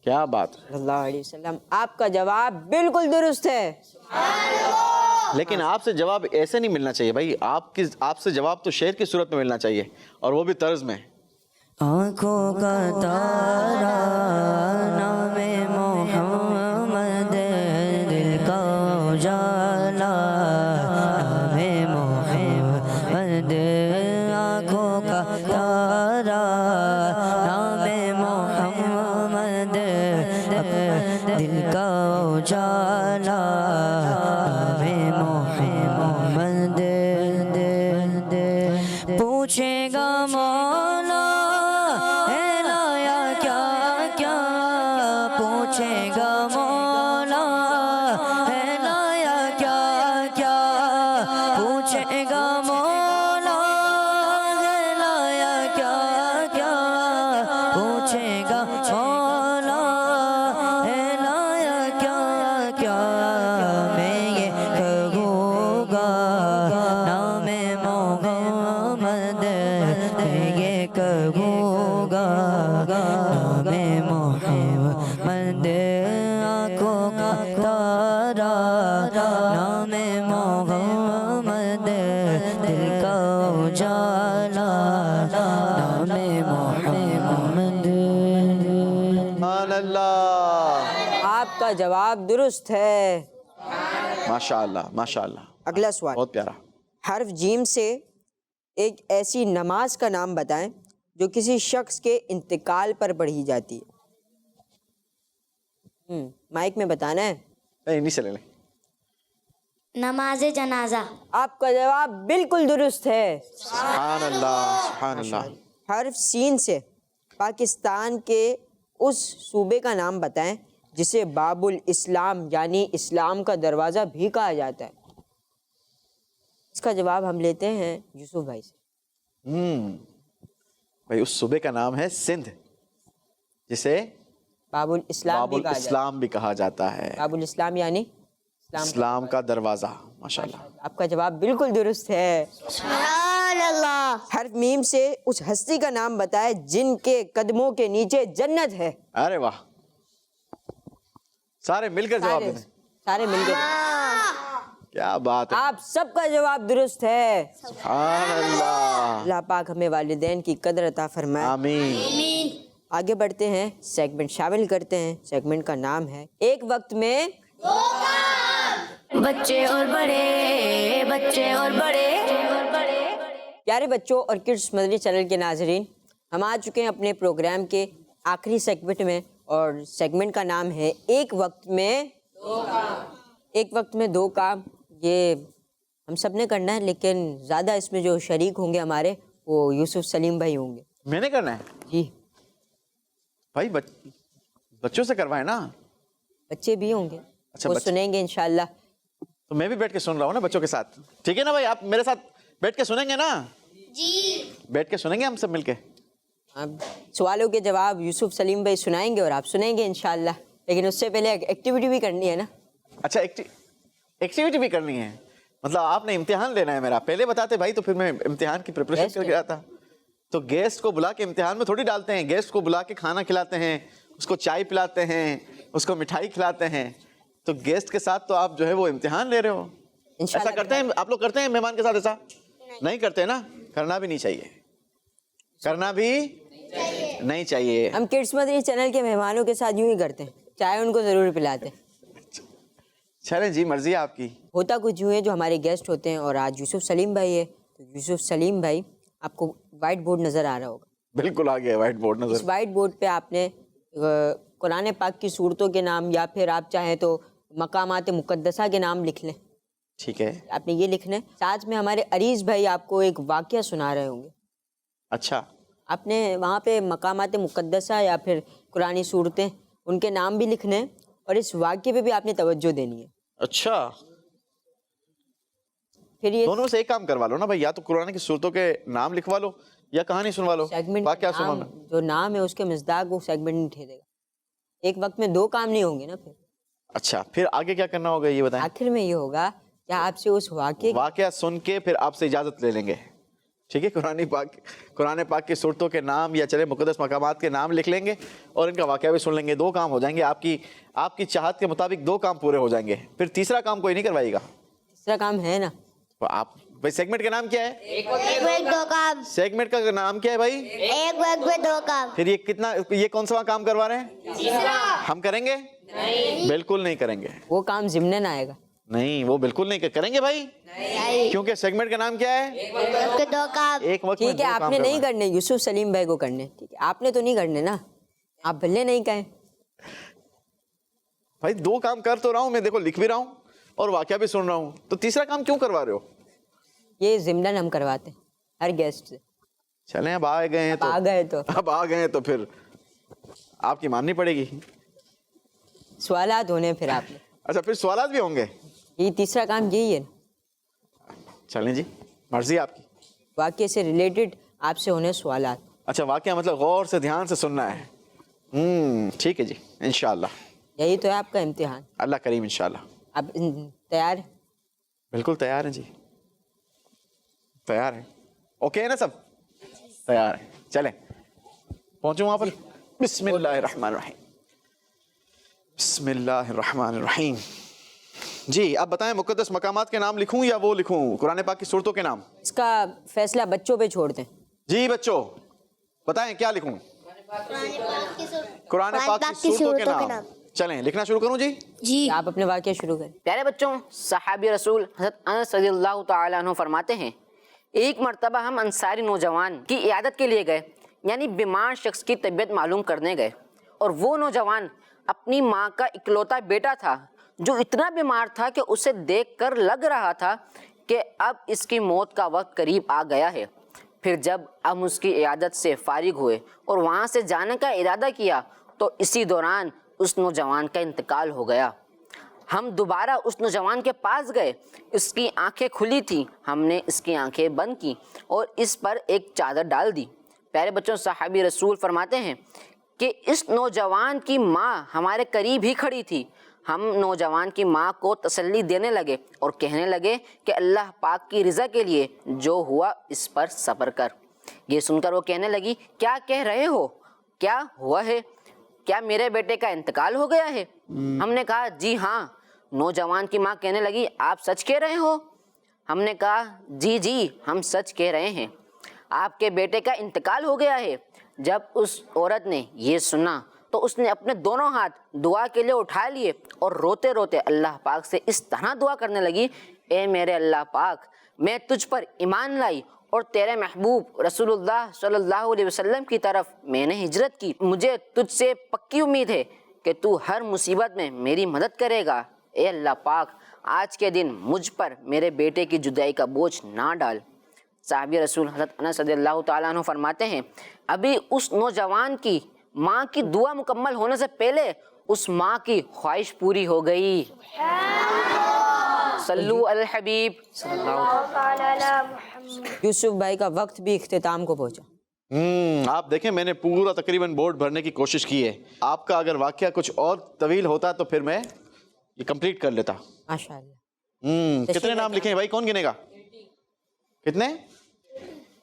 کیا بات. صلی اللہ علیہ وسلم. آپ کا جواب بالکل درست ہے. لیکن آپ سے جواب ایسے نہیں ملنا چاہیے بھائی, آپ سے جواب تو شعر کی صورت میں ملنا چاہیے, اور وہ بھی طرز میں. آنکھوں کا تارا نام محمد, دل کا اجالا نام محمد. آنکھوں کا تارا نام محمد, دل کا اجالا نام محمد. پوچھے گا مولا ہے لایا کیا کیا, پوچھے گا مولا ہے لایا کیا کیا, پوچھے گا مولا ہے ہوگا نام محمد آنکھوں کا تارا نام محمد دل کا اجالا نام محمد. سبحان اللہ. آپ کا جواب درست ہے. ماشاء اللہ ماشاء اللہ. اگلا سوال. بہت پیارا. حرف جیم سے ایک ایسی نماز کا نام بتائیں جو کسی شخص کے انتقال پر پڑھی جاتی ہے. مائک میں بتانا ہے. نہیں چلے لیں. نماز جنازہ. آپ کا جواب بالکل درست ہے. سبحان اللہ سبحان اللہ. حرف سین سے پاکستان کے اس صوبے کا نام بتائیں جسے باب الاسلام یعنی اسلام کا دروازہ بھی کہا جاتا ہے. اس کا جواب ہم لیتے ہیں یوسف بھائی سے. بھائی اس صوبے کا نام ہے سندھ جسے باب الاسلام باب بھی کہا جاتا ہے. الاسلام بھی کہا جاتا ہے. باب الاسلام یعنی اسلام کا دروازہ. ماشاء اللہ. آپ کا جواب بالکل درست ہے. سبحان اللہ. حرف میم سے اس ہستی کا نام بتائے جن کے قدموں کے نیچے جنت ہے. ارے واہ. سارے مل کر جواب دیں. سارے مل کے. کیا بات ہے. آپ سب کا جواب درست ہے. سبحان اللہ. اللہ پاک ہمیں والدین کی قدر عطا فرمائے. آمین. آگے بڑھتے ہیں. سیگمنٹ شامل کرتے ہیں. سیگمنٹ کا نام ہے ایک وقت میں بچے اور بڑے بچے اور بڑے. پیارے بچوں اور کڈس مدنی چینل کے ناظرین، ہم آ چکے ہیں اپنے پروگرام کے آخری سیگمنٹ میں اور سیگمنٹ کا نام ہے ایک وقت میں ایک وقت میں دو کام. یہ ہم سب نے کرنا ہے لیکن زیادہ اس میں جو شریک ہوں گے ہمارے وہ یوسف سلیم بھائی ہوں گے. میں نے کرنا ہے جی بھائی. بچوں سے کروائے نا. بچے بھی ہوں گے. اچھا، وہ بچے. سنیں گے انشاءاللہ. تو میں بھی بیٹھ کے سن رہا ہوں نا بچوں کے ساتھ. ٹھیک ہے نا بھائی. آپ میرے ساتھ بیٹھ کے سنیں گے نا. جی بیٹھ کے سنیں گے ہم سب مل کے. اب سوالوں کے جواب یوسف سلیم بھائی سنائیں گے اور آپ سنیں گے انشاءاللہ. لیکن اس سے پہلے ایکٹیویٹی بھی کرنی ہے نا. اچھا ایکٹیویٹی بھی کرنی ہے. مطلب آپ نے امتحان لینا ہے میرا. پہلے بتاتے بھائی تو پھر میں امتحان کی پریپریشن کر کے آتا. تو گیسٹ کو بلا کے امتحان میں تھوڑی ڈالتے ہیں. گیسٹ کو بلا کے کھانا کھلاتے ہیں, اس کو چائے پلاتے ہیں, اس کو مٹھائی کھلاتے ہیں. تو گیسٹ کے ساتھ تو آپ جو ہے وہ امتحان لے رہے ہو. ایسا کرتے ہیں آپ لوگ؟ کرتے ہیں مہمان کے ساتھ ایسا؟ نہیں کرتے نا. کرنا بھی نہیں چاہیے. کرنا بھی نہیں چاہیے. ہم کڈس مدنی چینل کے مہمانوں کے ساتھ یوں ہی کرتے ہیں, چائے ان کو ضرور پلاتے ہیں. چلیں جی, مرضی ہے آپ کی. ہوتا کچھ یوں ہے جو ہمارے گیسٹ ہوتے ہیں اور آج یوسف سلیم بھائی ہے. تو یوسف سلیم بھائی آپ کو وائٹ بورڈ نظر آ رہا ہوگا. بالکل آ گیا وائٹ بورڈ نظر. اس وائٹ بورڈ پہ آپ نے قرآن پاک کی صورتوں کے نام یا پھر آپ چاہیں تو مقامات مقدسہ کے نام لکھ لیں. ٹھیک ہے. آپ نے یہ لکھنا ہے. ساتھ میں ہمارے عریض بھائی آپ کو ایک واقعہ سنا رہے ہوں گے. اچھا. آپ نے وہاں پہ مقامات مقدسہ یا پھر قرآنی صورتیں ان کے نام بھی لکھنے ہیں اور اس واقعے پہ بھی آپ نے توجہ دینی ہے. اچھا. پھر یہ دونوں سے ایک کام کروا لو نا بھائی. یا تو قرآن کی صورتوں کے نام لکھوا لو یا کہانی سنوا لو. سیگمنٹ واقعہ سنوا لو. جو نام ہے اس کے مصداق وہ سیگمنٹ نہیں ٹھہرے گا. ایک وقت میں دو کام نہیں ہوں گے نا. پھر اچھا, پھر آگے کیا کرنا ہوگا یہ بتائیں. آخر میں یہ ہوگا کہ آپ سے اس واقعہ سن کے پھر آپ سے اجازت لے لیں گے. ٹھیک ہے. قرآن پاک کی صورتوں کے نام یا چلے مقدس مقامات کے نام لکھ لیں گے اور ان کا واقعہ بھی سن لیں گے. دو کام ہو جائیں گے. آپ کی چاہت کے مطابق دو کام پورے ہو جائیں گے. پھر تیسرا کام کوئی نہیں کروائے گا. تیسرا کام ہے نا. تو آپ بھائی سیگمنٹ کا نام کیا ہے؟ ایک وقت دو کام. سیگمنٹ کا نام کیا ہے بھائی؟ ایک وقت میں دو کام. پھر یہ کون سا کام کروا رہے ہیں؟ ہم کریں گے؟ بالکل نہیں کریں گے. وہ کام ضمن آئے گا. نہیں, وہ بالکل نہیں کریں گے بھائی. کیونکہ سیگمنٹ کا نام کیا ہے؟ ایک وقت میں دو کام. ایک وقت میں ٹھیک ہے. آپ نے نہیں کرنے, یوسف سلیم بھائی کو کرنے. ٹھیک ہے, آپ نے تو نہیں کرنے نا. آپ بھلے نہیں کہیں. بھائی دو کام کر تو رہا ہوں میں, دیکھو لکھ بھی رہا ہوں اور واقعہ بھی سن رہا ہوں. تو تیسرا کام کیوں کروا رہے ہو؟ یہ ضمن ہم کرواتے ہیں ہر گیسٹ سے. چلیں اب آ گئے ہیں تو پھر آپ کی ماننی پڑے گی. سوالات ہونے پھر آپ نے. اچھا, پھر سوالات بھی ہوں گے. یہ تیسرا کام یہی ہے نا. چلیں جی, مرضی آپ کی. واقعے سے ریلیٹڈ آپ سے ہونے سوالات. اچھا, واقعہ مطلب غور سے دھیان سے سننا ہے. ٹھیک ہے جی, انشاءاللہ. یہی تو ہے آپ کا امتحان. اللہ کریم انشاءاللہ. آپ تیار ہیں؟ بالکل تیار ہیں جی. تیار ہیں. اوکے ہے نا سب؟ تیار ہیں. چلیں پہنچوں وہاں پر. بسم اللہ الرحمن الرحیم. بسم اللہ الرحمن الرحیم. جی اب بتائیں مقدس مقامات کے نام لکھوں یا وہ لکھوں قرآن پاک کی صورتوں کے نام؟ اس کا فیصلہ بچوں پہ چھوڑ دیں. جی بچوں بتائیں کیا لکھوں؟ قرآن پاک کی صورتوں کے نام. چلیں لکھنا شروع کروں جی. جی آپ اپنے واقعہ شروع کریں. پیارے بچوں، صحابی رسول حضرت انس رضی اللہ تعالیٰ عنہ فرماتے ہیں ایک مرتبہ ہم انصاری نوجوان کی عیادت کے لیے گئے، یعنی بیمار شخص کی طبیعت معلوم کرنے گئے، اور وہ نوجوان اپنی ماں کا اکلوتا بیٹا تھا جو اتنا بیمار تھا کہ اسے دیکھ کر لگ رہا تھا کہ اب اس کی موت کا وقت قریب آ گیا ہے. پھر جب ہم اس کی عیادت سے فارغ ہوئے اور وہاں سے جانے کا ارادہ کیا تو اسی دوران اس نوجوان کا انتقال ہو گیا. ہم دوبارہ اس نوجوان کے پاس گئے، اس کی آنکھیں کھلی تھیں، ہم نے اس کی آنکھیں بند کی اور اس پر ایک چادر ڈال دی. پیارے بچوں، صحابی رسول فرماتے ہیں کہ اس نوجوان کی ماں ہمارے قریب ہی کھڑی تھی. ہم نوجوان کی ماں کو تسلی دینے لگے اور کہنے لگے کہ اللہ پاک کی رضا کے لیے جو ہوا اس پر صبر کر. یہ سن کر وہ کہنے لگی کیا کہہ رہے ہو، کیا ہوا ہے، کیا میرے بیٹے کا انتقال ہو گیا ہے؟ ہم نے کہا جی ہاں. نوجوان کی ماں کہنے لگی آپ سچ کہہ رہے ہو؟ ہم نے کہا جی ہم سچ کہہ رہے ہیں، آپ کے بیٹے کا انتقال ہو گیا ہے. جب اس عورت نے یہ سنا تو اس نے اپنے دونوں ہاتھ دعا کے لیے اٹھا لیے اور روتے روتے اللہ پاک سے اس طرح دعا کرنے لگی اے میرے اللہ پاک، میں تجھ پر ایمان لائی اور تیرے محبوب رسول اللہ صلی اللہ علیہ وسلم کی طرف میں نے ہجرت کی. مجھے تجھ سے پکی امید ہے کہ تو ہر مصیبت میں میری مدد کرے گا. اے اللہ پاک، آج کے دن مجھ پر میرے بیٹے کی جدائی کا بوجھ نہ ڈال. صحابی رسول حضرت انس رضی اللہ تعالیٰ عنہ فرماتے ہیں ابھی اس نوجوان کی ماں کی دعا مکمل ہونے سے پہلے اس ماں کی خواہش پوری ہو گئی. صلو علی الحبیب صلی اللہ علیہ وسلم. یوسف بھائی کا وقت بھی اختتام کو پہنچا. آپ دیکھیں میں نے پورا تقریباً بورڈ بھرنے کی کوشش کی ہے. آپ کا اگر واقعہ کچھ اور طویل ہوتا تو پھر میں یہ کمپلیٹ کر لیتا. ماشاء اللہ. کتنے نام لکھے ہیں بھائی، کون گنے گا؟ کتنے؟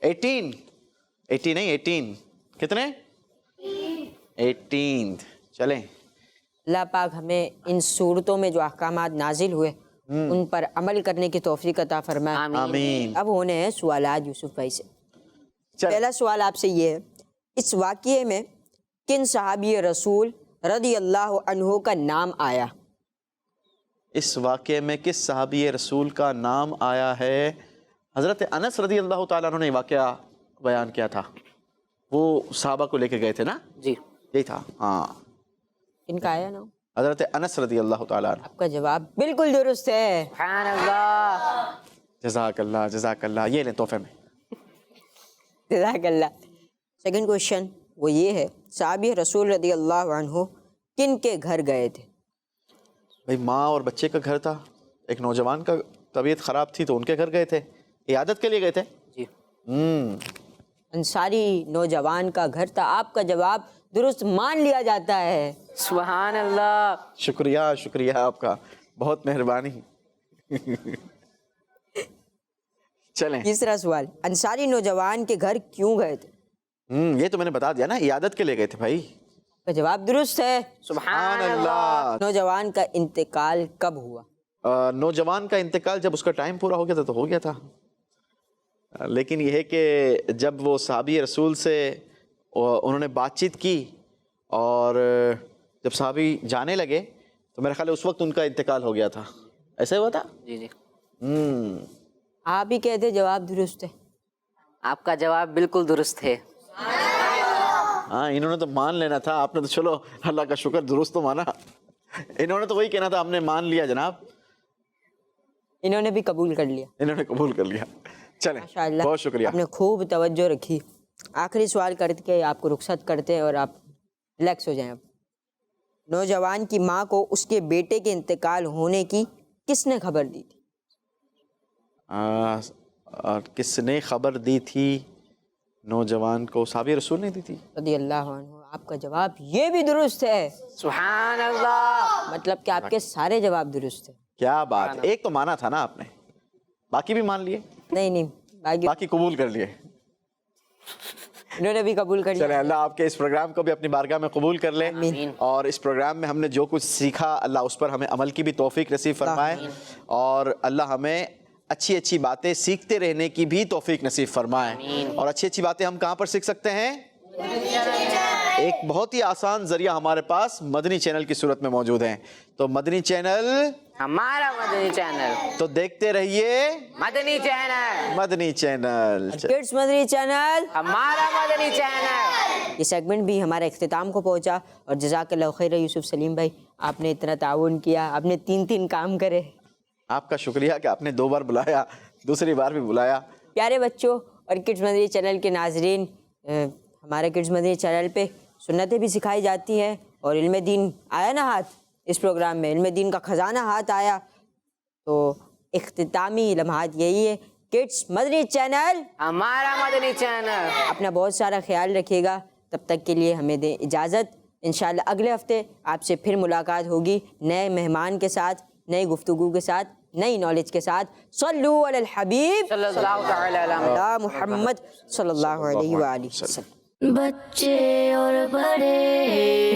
18 نہیں 18. کتنے؟ 18. چلیں. اللہ پاک ہمیں ان صورتوں میں جو احکامات نازل ہوئے ان پر عمل کرنے کی توفیق عطا فرمائے. آمین. اب ہونے ہیں سوالات یوسف بھائی سے. پہلا سوال آپ سے یہ ہے اس واقعے میں کن صحابی رسول رضی اللہ عنہ کا نام آیا؟ اس واقعے میں کس صحابی رسول کا نام آیا ہے؟ حضرت انس رضی اللہ تعالیٰ عنہ نے واقعہ بیان کیا تھا، وہ صحابہ کو لے کے گئے تھے نا. جی یہی تھا. ہاں ان کا آیا نام؟ حضرت انس رضی اللہ تعالیٰ عنہ. آپ کا جواب بالکل درست ہے. سبحان اللہ. جزاک اللہ جزاک اللہ. یہ لیں تحفے میں. جزاک اللہ. سیکنڈ کوشچن وہ یہ ہے صحابی رسول رضی اللہ عنہ کن کے گھر گئے تھے؟ بھائی ماں اور بچے کا گھر تھا. ایک نوجوان کا طبیعت خراب تھی تو ان کے گھر گئے تھے، عیادت کے لیے گئے تھے. جی انصاری نوجوان کا گھر تھا. آپ کا جواب درست مان لیا جاتا ہے. سبحان اللہ. شکریہ شکریہ آپ کا، بہت مہربانی. چلیں. تیسرا سوال انصاری نوجوان کے گھر کیوں گئے تھے؟ یہ تو میں نے بتا دیا نا، عیادت کے لیے گئے تھے بھائی. آپ کا جواب درست ہے. سبحان اللہ. نوجوان کا انتقال کب ہوا؟ نوجوان کا انتقال جب اس کا ٹائم پورا ہو گیا تھا تو ہو گیا تھا. لیکن یہ ہے کہ جب وہ صحابی رسول سے انہوں نے بات چیت کی اور جب صحابی جانے لگے تو میرا خیال ہے اس وقت ان کا انتقال ہو گیا تھا. ایسے ہوا تھا؟ جی آپ ہی کہتے جواب درست ہے. آپ کا جواب بالکل درست ہے. ہاں انہوں نے تو مان لینا تھا، آپ نے تو چلو اللہ کا شکر درست تو مانا. انہوں نے تو وہی کہنا تھا ہم نے مان لیا جناب. انہوں نے بھی قبول کر لیا. انہوں نے قبول کر لیا. چلیں ماشاء اللہ. بہت شکریہ. آپ نے خوب توجہ رکھی. آخری سوال کر کے آپ کو رخصت کرتے ہیں اور آپ ریلیکس ہو جائیں. اب نوجوان کی ماں کو اس کے بیٹے کے انتقال ہونے کی کس نے خبر دی تھی؟ کس نے خبر دی تھی نوجوان کو؟ صحابی رسول نے دی تھی رضی اللہ عنہ. آپ کا جواب یہ بھی درست ہے. سبحان اللہ. مطلب کہ آپ کے سارے جواب درست ہیں. کیا بات ہے. ایک تو مانا تھا نا آپ نے، باقی بھی مان لیے؟ نہیں باقی قبول کر لیے. انہوں نے بھی قبول کر چلے لیا. اللہ آپ کے اس پروگرام کو بھی اپنی بارگاہ میں قبول کر لے, اور اس پروگرام میں ہم نے جو کچھ سیکھا اللہ اس پر ہمیں عمل کی بھی توفیق نصیب فرمائے, اور اللہ ہمیں اچھی اچھی باتیں سیکھتے رہنے کی بھی توفیق نصیب فرمائے. اور اچھی اچھی باتیں ہم کہاں پر سیکھ سکتے ہیں؟ ایک بہت ہی آسان ذریعہ ہمارے پاس مدنی چینل کی صورت میں موجود ہیں. تو مدنی چینل ہمارا مدنی چینل, تو دیکھتے رہیے مدنی چینل, مدنی چینل. کڈس مدنی چینل, ہمارا مدنی چینل. یہ سیگمنٹ بھی ہمارے اختتام کو پہنچا, اور جزاک اللہ خیر یوسف سلیم بھائی, آپ نے اتنا تعاون کیا, آپ نے 3 کام کرے. آپ کا شکریہ کہ آپ نے 2 بار بلایا, دوسری بار بھی بلایا. پیارے بچوں اور کڈس مدنی چینل کے ناظرین, ہمارے کڈس مدنی چینل پہ سنتیں بھی سکھائی جاتی ہیں, اور علم دین آیا نا ہاتھ اس پروگرام میں, علم دین کا خزانہ ہاتھ آیا. تو اختتامی لمحات یہی ہے, کڈس مدنی چینل ہمارا مدنی چینل. اپنا بہت سارا خیال رکھیے گا. تب تک کے لیے ہمیں دیں اجازت. انشاءاللہ اگلے ہفتے آپ سے پھر ملاقات ہوگی نئے مہمان کے ساتھ, نئی گفتگو کے ساتھ, نئی نالج کے ساتھ. صلو علی الحبیب صلی اللہ تعالی علیہ محمد صلی اللہ علیہ وآلہ وسلم. بچے اور بڑے,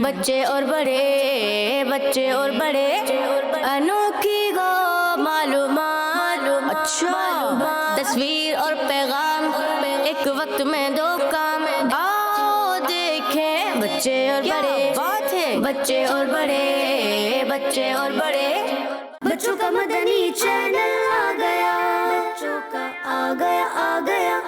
بچے اور بڑے, بچے اور بڑے, انوکھی گو معلومات. اچھا, تصویر اور پیغام ایک وقت میں 2 کام. آؤ دیکھیں بچے اور بڑے, بات ہے بچے اور بڑے, بچے اور بڑے. بچوں کا مدنی چینل آ گیا, بچوں کا آ گیا, آ گیا.